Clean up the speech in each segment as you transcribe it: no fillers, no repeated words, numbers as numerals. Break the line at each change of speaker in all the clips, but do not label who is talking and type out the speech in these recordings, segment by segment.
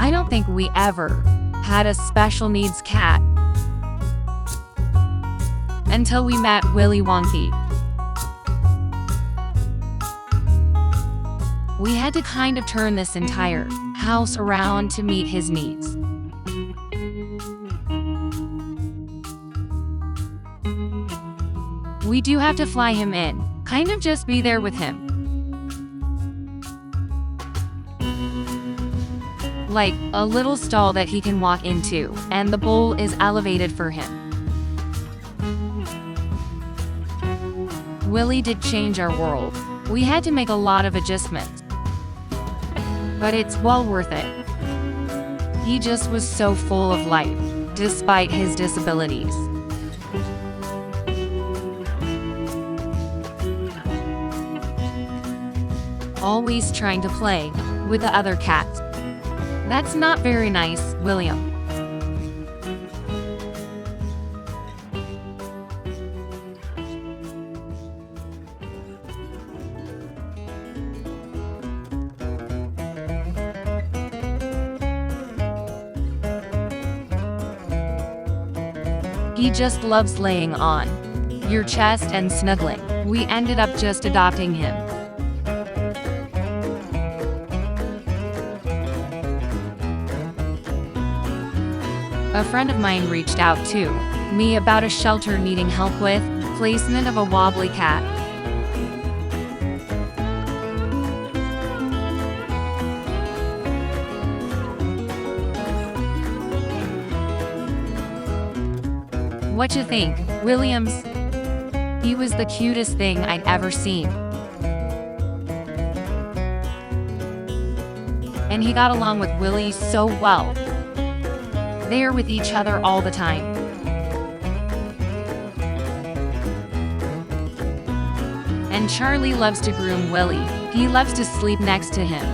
I don't think we ever had a special needs cat until we met Willy Wonky. We had to kind of turn this entire house around to meet his needs. We do have to fly him in, kind of just be there with him. Like a little stall that he can walk into, and the bowl is elevated for him. Willy did change our world. We had to make a lot of adjustments, but it's well worth it. He just was so full of life, despite his disabilities. Always trying to play with the other cats. That's not very nice, William. He just loves laying on your chest and snuggling. We ended up just adopting him. A friend of mine reached out to me about a shelter needing help with placement of a wobbly cat. What you think, Williams? He was the cutest thing I'd ever seen. And he got along with Willy so well. They are with each other all the time. And Charlie loves to groom Willy. He loves to sleep next to him.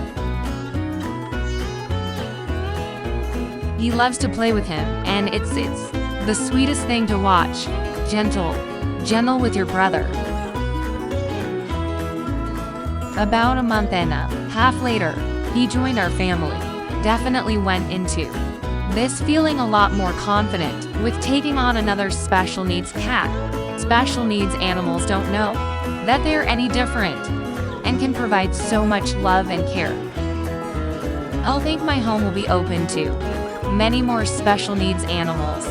He loves to play with him, and it's the sweetest thing to watch. Gentle with your brother. About a month and a half later, he joined our family. Definitely went into this feeling a lot more confident with taking on another special needs cat. Special needs animals don't know that they're any different and can provide so much love and care. I'll think my home will be open to many more special needs animals.